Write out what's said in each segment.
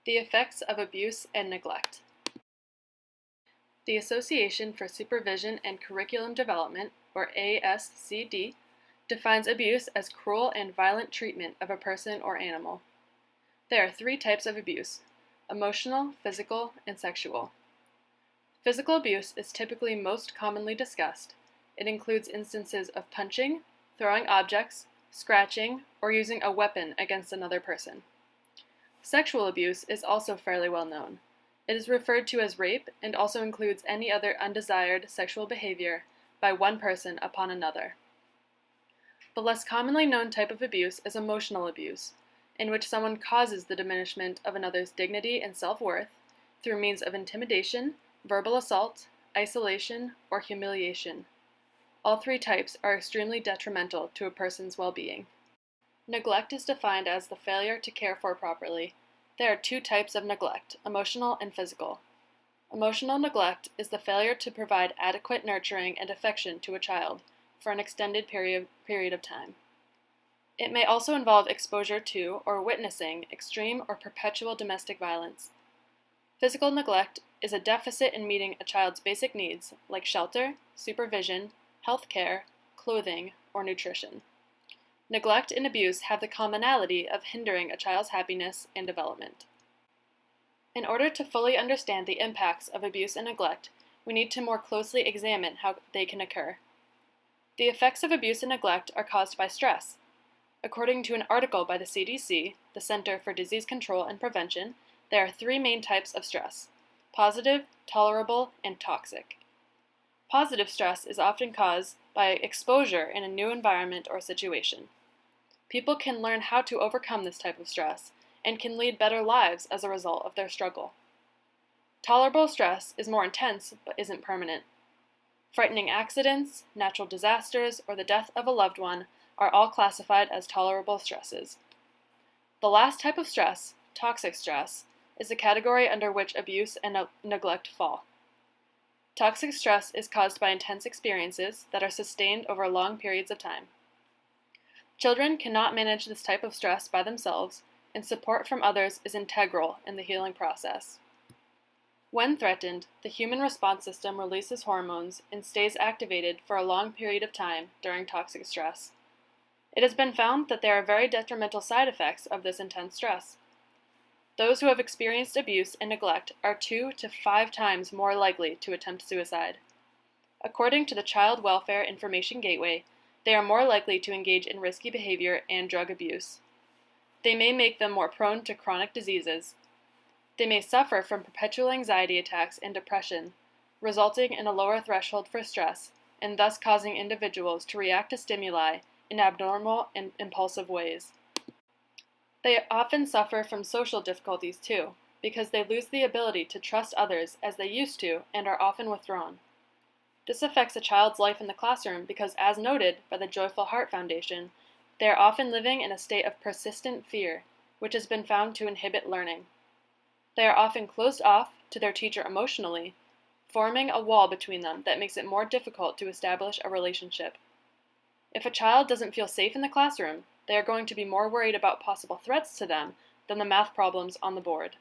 The effects of abuse and neglect. The Association for Supervision and Curriculum Development, or ASCD, defines abuse as cruel and violent treatment of a person or animal. There are 3 types of abuse: emotional, physical, and sexual. Physical abuse is typically most commonly discussed. It includes instances of punching, throwing objects, scratching, or using a weapon against another person. Sexual abuse is also fairly well known. It is referred to as rape and also includes any other undesired sexual behavior by one person upon another. The less commonly known type of abuse is emotional abuse, in which someone causes the diminishment of another's dignity and self-worth through means of intimidation, verbal assault, isolation, or humiliation. All 3 types are extremely detrimental to a person's well-being. Neglect is defined as the failure to care for properly. There are 2 types of neglect, emotional and physical. Emotional neglect is the failure to provide adequate nurturing and affection to a child for an extended period of time. It may also involve exposure to or witnessing extreme or perpetual domestic violence. Physical neglect is a deficit in meeting a child's basic needs like shelter, supervision, health care, clothing, or nutrition. Neglect and abuse have the commonality of hindering a child's happiness and development. In order to fully understand the impacts of abuse and neglect, we need to more closely examine how they can occur. The effects of abuse and neglect are caused by stress. According to an article by the CDC, the Center for Disease Control and Prevention, there are 3 main types of stress: positive, tolerable, and toxic. Positive stress is often caused by exposure in a new environment or situation. People can learn how to overcome this type of stress and can lead better lives as a result of their struggle. Tolerable stress is more intense but isn't permanent. Frightening accidents, natural disasters, or the death of a loved one are all classified as tolerable stresses. The last type of stress, toxic stress, is the category under which abuse and neglect fall. Toxic stress is caused by intense experiences that are sustained over long periods of time. Children cannot manage this type of stress by themselves, and support from others is integral in the healing process. When threatened, the human response system releases hormones and stays activated for a long period of time during toxic stress. It has been found that there are very detrimental side effects of this intense stress. Those who have experienced abuse and neglect are 2 to 5 times more likely to attempt suicide. According to the Child Welfare Information Gateway, they are more likely to engage in risky behavior and drug abuse. They may make them more prone to chronic diseases. They may suffer from perpetual anxiety attacks and depression, resulting in a lower threshold for stress and thus causing individuals to react to stimuli in abnormal and impulsive ways. They often suffer from social difficulties too, because they lose the ability to trust others as they used to and are often withdrawn. This affects a child's life in the classroom because, as noted by the Joyful Heart Foundation, they are often living in a state of persistent fear, which has been found to inhibit learning. They are often closed off to their teacher emotionally, forming a wall between them that makes it more difficult to establish a relationship. If a child doesn't feel safe in the classroom, they are going to be more worried about possible threats to them than the math problems on the board.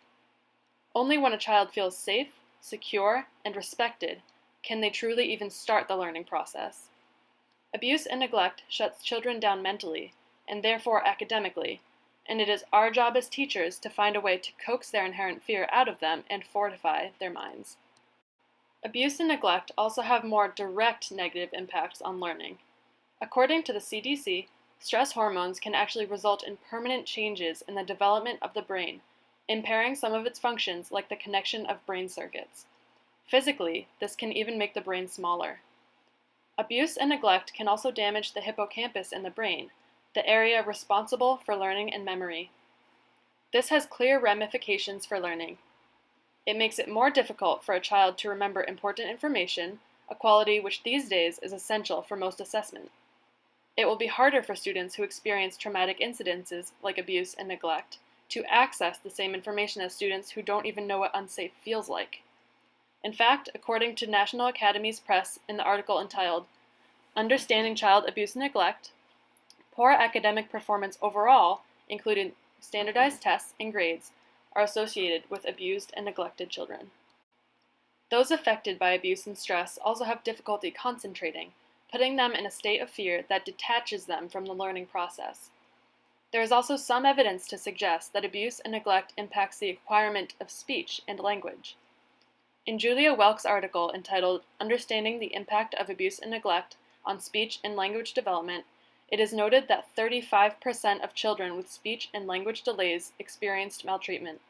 Only when a child feels safe, secure, and respected can they truly even start the learning process. Abuse and neglect shuts children down mentally, and therefore academically, and it is our job as teachers to find a way to coax their inherent fear out of them and fortify their minds. Abuse and neglect also have more direct negative impacts on learning. According to the CDC, stress hormones can actually result in permanent changes in the development of the brain, impairing some of its functions like the connection of brain circuits. Physically, this can even make the brain smaller. Abuse and neglect can also damage the hippocampus in the brain, the area responsible for learning and memory. This has clear ramifications for learning. It makes it more difficult for a child to remember important information, a quality which these days is essential for most assessment. It will be harder for students who experience traumatic incidences like abuse and neglect to access the same information as students who don't even know what unsafe feels like. In fact, according to National Academies Press in the article entitled Understanding Child Abuse and Neglect, poor academic performance overall, including standardized tests and grades, are associated with abused and neglected children. Those affected by abuse and stress also have difficulty concentrating, putting them in a state of fear that detaches them from the learning process. There is also some evidence to suggest that abuse and neglect impacts the acquirement of speech and language. In Julia Welk's article entitled "Understanding the Impact of Abuse and Neglect on Speech and Language Development," it is noted that 35% of children with speech and language delays experienced maltreatment.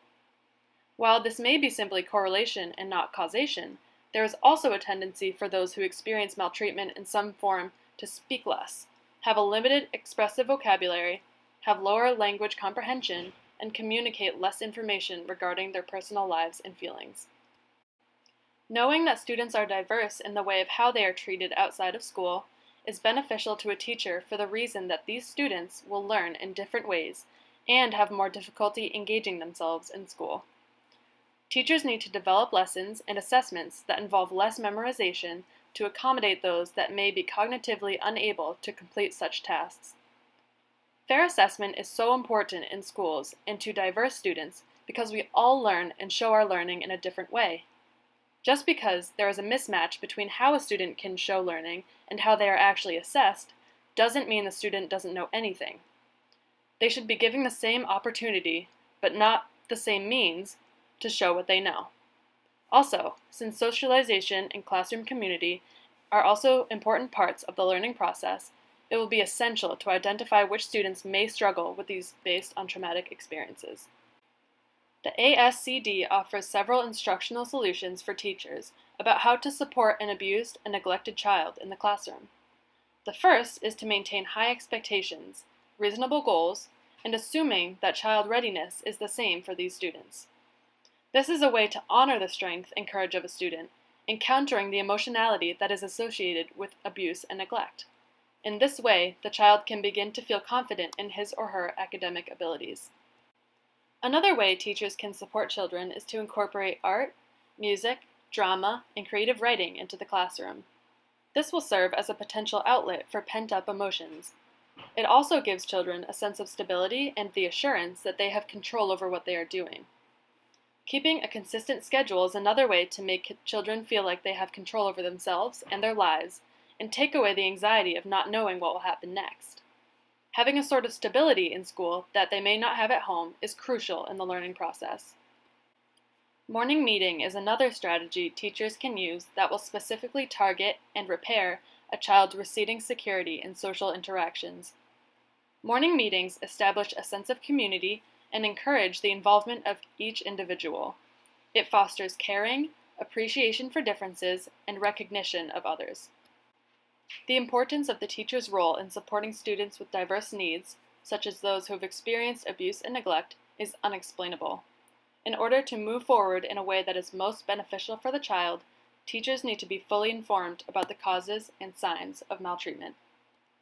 While this may be simply correlation and not causation, there is also a tendency for those who experience maltreatment in some form to speak less, have a limited expressive vocabulary, have lower language comprehension, and communicate less information regarding their personal lives and feelings. Knowing that students are diverse in the way of how they are treated outside of school is beneficial to a teacher for the reason that these students will learn in different ways and have more difficulty engaging themselves in school. Teachers need to develop lessons and assessments that involve less memorization to accommodate those that may be cognitively unable to complete such tasks. Fair assessment is so important in schools and to diverse students because we all learn and show our learning in a different way. Just because there is a mismatch between how a student can show learning and how they are actually assessed doesn't mean the student doesn't know anything. They should be given the same opportunity, but not the same means, to show what they know. Also, since socialization and classroom community are also important parts of the learning process, it will be essential to identify which students may struggle with these based on traumatic experiences. The ASCD offers several instructional solutions for teachers about how to support an abused and neglected child in the classroom. The first is to maintain high expectations, reasonable goals, and assuming that child readiness is the same for these students. This is a way to honor the strength and courage of a student, encountering the emotionality that is associated with abuse and neglect. In this way, the child can begin to feel confident in his or her academic abilities. Another way teachers can support children is to incorporate art, music, drama, and creative writing into the classroom. This will serve as a potential outlet for pent-up emotions. It also gives children a sense of stability and the assurance that they have control over what they are doing. Keeping a consistent schedule is another way to make children feel like they have control over themselves and their lives, and take away the anxiety of not knowing what will happen next. Having a sort of stability in school that they may not have at home is crucial in the learning process. Morning meeting is another strategy teachers can use that will specifically target and repair a child's receding security in social interactions. Morning meetings establish a sense of community and encourage the involvement of each individual. It fosters caring, appreciation for differences, and recognition of others. The importance of the teacher's role in supporting students with diverse needs, such as those who have experienced abuse and neglect, is unexplainable. In order to move forward in a way that is most beneficial for the child, teachers need to be fully informed about the causes and signs of maltreatment.